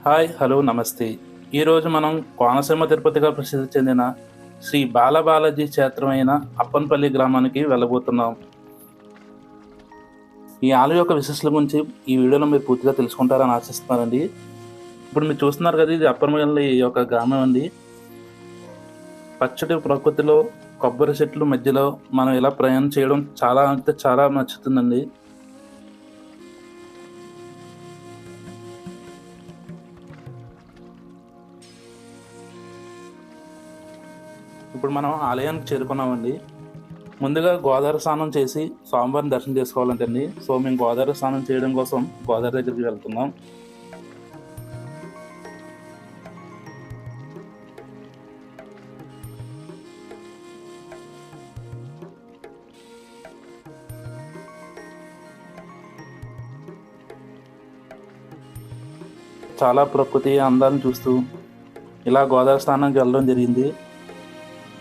Hi hello నమస్తే. ఈరోజు మనం కోనసీమ తిరుపతిగా ప్రసిద్ధి చెందిన శ్రీ బాలబాలాజీ క్షేత్రమైన అప్పన్పల్లి గ్రామానికి వెళ్ళబోతున్నాం. ఈ ఆలయం యొక్క విశిష్టల గురించి ఈ వీడియోలో మీరు పూర్తిగా తెలుసుకుంటారని ఆశిస్తున్నానండి. ఇప్పుడు మీరు చూస్తున్నారు కదా, ఇది అప్పన్పల్లి యొక్క గ్రామం అండి. పచ్చటి ప్రకృతిలో కొబ్బరి చెట్ల మధ్యలో మనం ఇలా ప్రయాణం చేయడం చాలా అంటే చాలా నచ్చుతుందండి. ఇప్పుడు మనం ఆలయానికి చేరుకున్నామండి. ముందుగా గోదావరి స్నానం చేసి స్వామివారిని దర్శనం చేసుకోవాలంటండి. సో మేము గోదావరి స్నానం చేయడం కోసం గోదావరి దగ్గరికి వెళ్తున్నాం. చాలా ప్రకృతి అందాలను చూస్తూ ఇలా గోదావరి స్నానానికి వెళ్ళడం జరిగింది.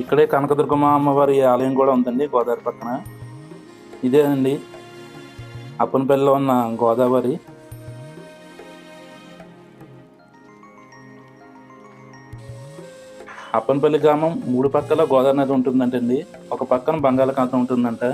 ఇక్కడే కనకదుర్గమ్మ అమ్మవారి ఆలయం కూడా ఉందండి గోదావరి పక్కన. ఇదే అండి అప్పనపల్లిలో ఉన్న గోదావరి. అప్పనపల్లి గ్రామం 3 పక్కల గోదావరి నది ఉంటుందంటండి. ఒక పక్కన బంగాళాఖాతం ఉంటుందంట.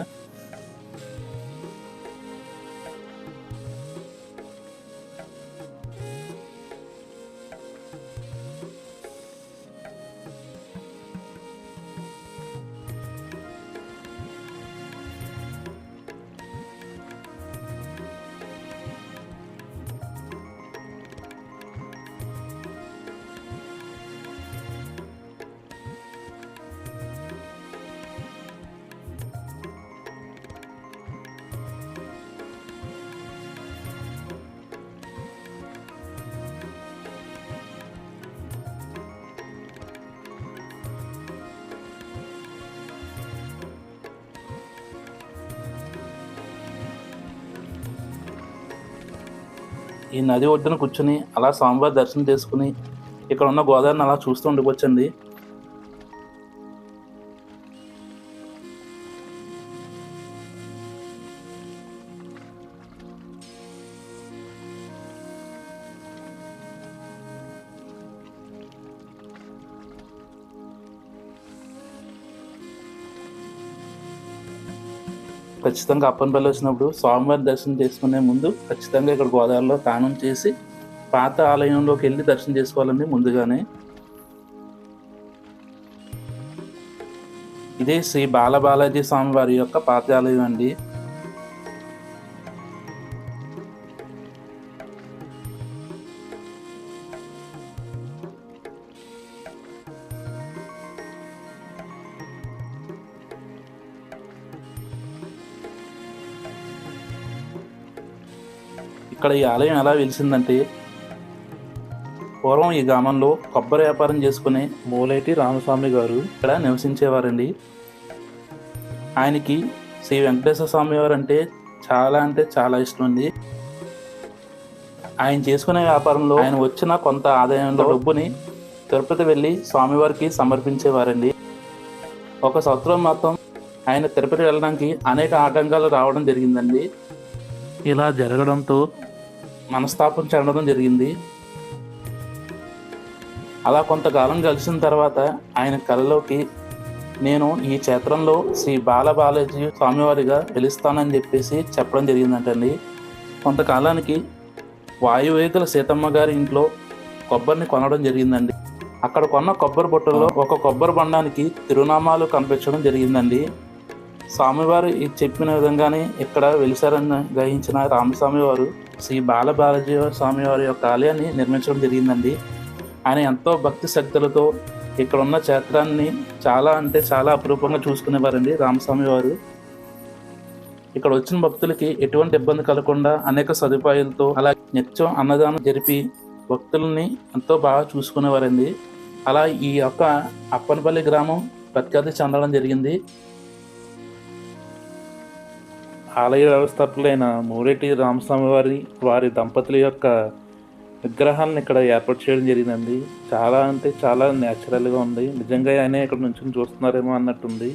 ఈ నది ఒడ్డున కూర్చుని అలా స్వామివారి దర్శనం చేసుకుని ఇక్కడ ఉన్న గోదావరిని అలా చూస్తూ ఉండిపోవచ్చండి. ఖచ్చితంగా అప్పనపల్లి వచ్చినప్పుడు స్వామివారి దర్శనం చేసుకునే ముందు ఖచ్చితంగా ఇక్కడ గోదావరిలో స్నానం చేసి పాత ఆలయంలోకి వెళ్ళి దర్శనం చేసుకోవాలండి ముందుగానే. ఇదే శ్రీ బాలబాలాజీ స్వామివారి యొక్క పాత ఆలయం అండి. ఇక్కడ ఈ ఆలయం ఎలా వెలిసిందంటే, పూర్వం ఈ గ్రామంలో కొబ్బరి వ్యాపారం చేసుకునే మూలేటి రామస్వామి గారు ఇక్కడ నివసించేవారండి. ఆయనకి శ్రీ వెంకటేశ్వర స్వామి వారు అంటే చాలా ఇష్టం అండి. ఆయన చేసుకునే వ్యాపారంలో ఆయన వచ్చిన కొంత ఆదాయంలో డబ్బుని తిరుపతి వెళ్ళి స్వామివారికి సమర్పించేవారండి. ఒక సంవత్సరం మొత్తం ఆయన తిరుపతి వెళ్ళడానికి అనేక ఆటంకాలు రావడం జరిగిందండి. ఇలా జరగడంతో మనస్తాపం చెందడం జరిగింది. అలా కొంతకాలం కలిసిన తర్వాత ఆయన కళలోకి నేను ఈ క్షేత్రంలో శ్రీ బాలబాలాజీ స్వామివారిగా వెలుస్తానని చెప్పేసి చెప్పడం జరిగిందంటండి. కొంతకాలానికి వాయువేగుల సీతమ్మ గారి ఇంట్లో కొబ్బరిని కొనడం జరిగిందండి. అక్కడ కొన్న కొబ్బరి బుట్టలో ఒక కొబ్బరి బండానికి తిరునామాలు కనిపించడం జరిగిందండి. స్వామివారు చెప్పిన విధంగానే ఇక్కడ వెలిసారని గ్రహించిన రామస్వామి వారు శ్రీ బాలబాలాజీ స్వామి వారి యొక్క ఆలయాన్ని నిర్మించడం జరిగిందండి. ఆయన ఎంతో భక్తి శ్రద్ధలతో ఇక్కడ ఉన్న క్షేత్రాన్ని చాలా అపురూపంగా చూసుకునేవారండి రామస్వామి వారు. ఇక్కడ వచ్చిన భక్తులకి ఎటువంటి ఇబ్బంది కలగకుండా అనేక సదుపాయాలతో అలా నిత్యం అన్నదానం జరిపి భక్తుల్ని ఎంతో బాగా చూసుకునేవారండి. అలా ఈ యొక్క అప్పనపల్లి గ్రామం ప్రఖ్యాతి చెందడం జరిగింది. ఆలయ వ్యవస్థాపకులైన మూలేటి రామస్వామి వారి దంపతుల యొక్క విగ్రహాలను ఇక్కడ ఏర్పాటు చేయడం జరిగిందండి. చాలా న్యాచురల్గా ఉంది. నిజంగా ఆయన ఇక్కడ నుంచి చూస్తున్నారేమో అన్నట్టుంది.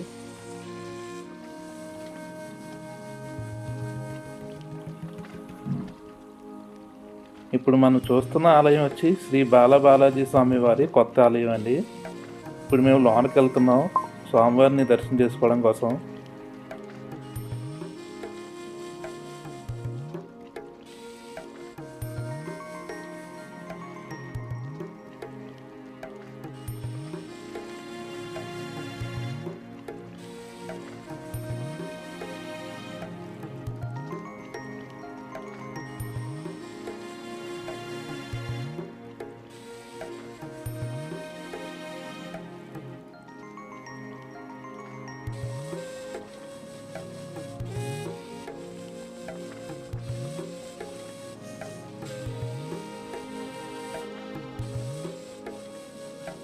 ఇప్పుడు మనం చూస్తున్న ఆలయం వచ్చి శ్రీ బాలబాలాజీ స్వామి వారి కొత్త ఆలయం అండి. ఇప్పుడు మేము లోనకి వెళ్తున్నాం స్వామివారిని దర్శనం చేసుకోవడం కోసం.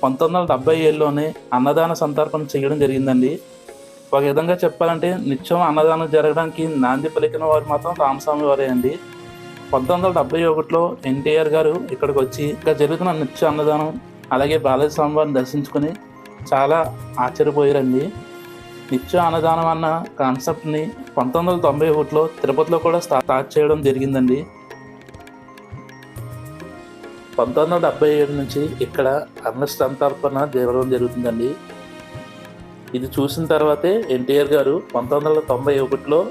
పంతొమ్మిది వందల 77లోనే అన్నదాన సంతర్పణ చేయడం జరిగిందండి. ఒక విధంగా చెప్పాలంటే నిత్యం అన్నదానం జరగడానికి నాంది పలికిన వారు మాత్రం రామస్వామి వారే అండి. 1971లో ఎన్టీఆర్ గారు ఇక్కడికి వచ్చి ఇక్కడ జరుగుతున్న నిత్య అన్నదానం అలాగే బాలాజీ స్వామి వారిని దర్శించుకుని చాలా ఆశ్చర్యపోయారండి. నిత్య అన్నదానం అన్న కాన్సెప్ట్ని 1991లో తిరుపతిలో కూడా స్టార్ట్ చేయడం జరిగిందండి. 1977 నుంచి ఇక్కడ అన్న సంతర్పణ జరగడం జరుగుతుందండి. ఇది చూసిన తర్వాతే ఎన్టీఆర్ గారు 1991లో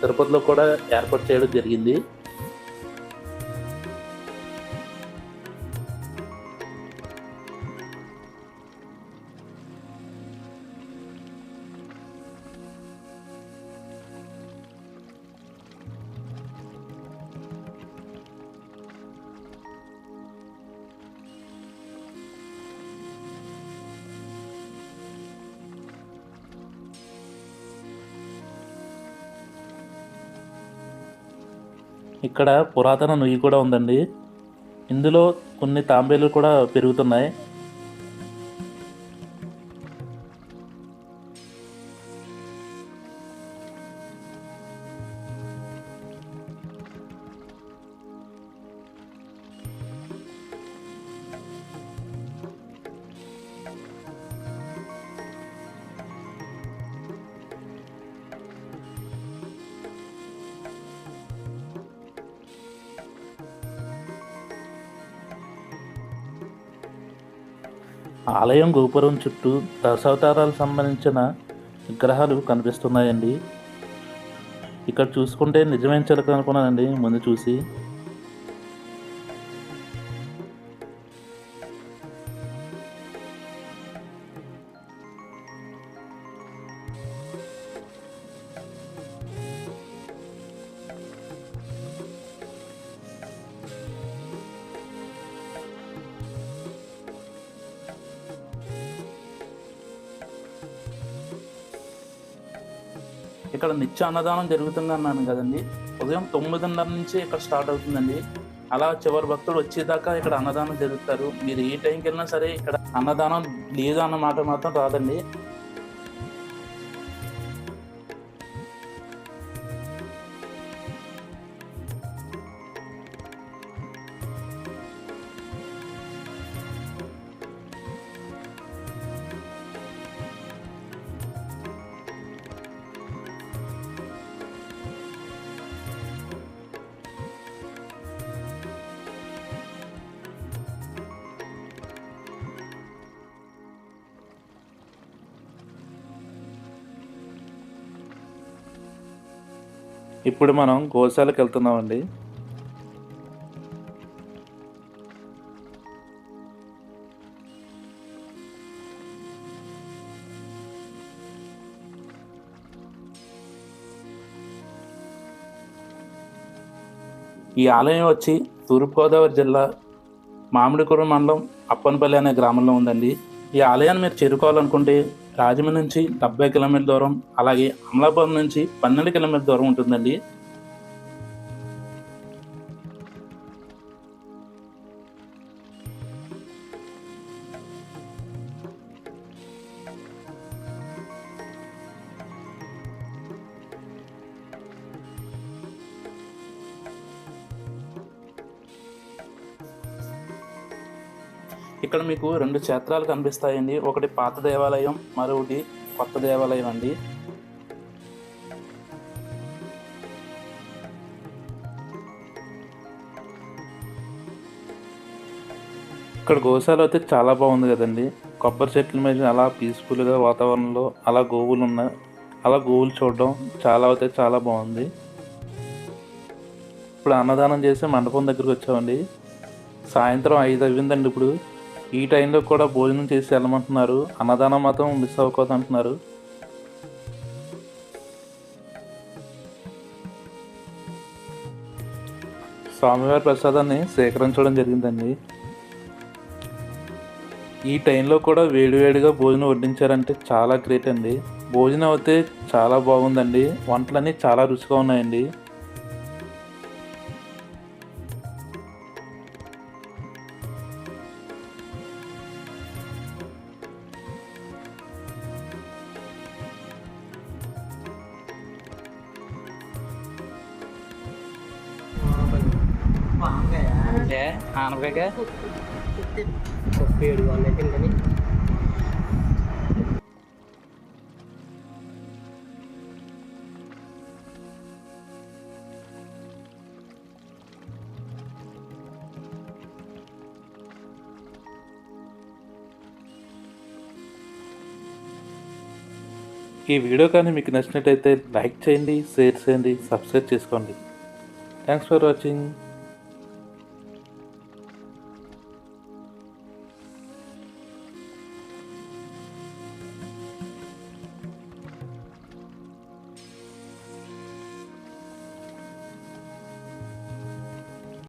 తిరుపతిలో కూడా ఏర్పాటు చేయడం జరిగింది. ఇక్కడ పురాతన నుయ్యి కూడా ఉందండి. ఇందులో కొన్ని తాంబేలు కూడా పెరుగుతున్నాయి. ఆలయం గోపురం చుట్టూ దశావతారాలకు సంబంధించిన విగ్రహాలు కనిపిస్తున్నాయండి. ఇక్కడ చూసుకుంటే నిజమైన చిలక అనుకున్నానండి ముందు చూసి. ఇక్కడ నిత్య అన్నదానం జరుగుతుంది అన్నాను కదండి. ఉదయం 9:30 నుంచి ఇక్కడ స్టార్ట్ అవుతుందండి. అలా చివరి భక్తులు వచ్చేదాకా ఇక్కడ అన్నదానం జరుగుతారు. మీరు ఏ టైంకి వెళ్ళినా సరే ఇక్కడ అన్నదానం లేదు అన్న మాట మాత్రం రాదండి. ఇప్పుడు మనం గోశాలకు వెళ్తున్నామండి. ఈ ఆలయం వచ్చి తూర్పుగోదావరి జిల్లా మామిడికుర మండలం అప్పనపల్లి అనే గ్రామంలో ఉందండి. ఈ ఆలయాన్ని మీరు చేరుకోవాలనుకుంటే రాజమండ్రి నుంచి 70 కిలోమీటర్ల దూరం, అలాగే అమలాపురం నుంచి 12 కిలోమీటర్ల దూరం ఉంటుందండి. ఇక్కడ మీకు 2 క్షేత్రాలు కనిపిస్తాయండి. ఒకటి పాత దేవాలయం, మరొకటి కొత్త దేవాలయం అండి. ఇక్కడ గోశాల అయితే చాలా బాగుంది కదండి. కొబ్బరి చెట్ల మీద అలా పీస్ఫుల్గా వాతావరణంలో అలా గోవులు ఉన్నాయి. అలా గోవులు చూడడం చాలా బాగుంది. ఇప్పుడు అన్నదానం చేసే మండపం దగ్గరికి వచ్చామండి. సాయంత్రం 5 అయ్యిందండి. ఇప్పుడు ఈ టైంలో కూడా భోజనం చేసి వెళ్ళమంటున్నారు. అన్నదానం మాత్రం మిస్ అవ్వకూడదు అంటున్నారు. స్వామివారి ప్రసాదాన్ని సేకరించడం జరిగిందండి. ఈ టైంలో కూడా వేడివేడిగా భోజనం వడ్డించారంటే చాలా గ్రేట్ అండి. భోజనం అయితే చాలా బాగుందండి. వంటలన్నీ చాలా రుచిగా ఉన్నాయండి. ఆనపకాయ ఏడు వాళ్ళు అయితే కానీ ఈ వీడియో కానీ మీకు నచ్చినట్టయితే లైక్ చేయండి, షేర్ చేయండి, సబ్స్క్రైబ్ చేసుకోండి. Thanks for watching.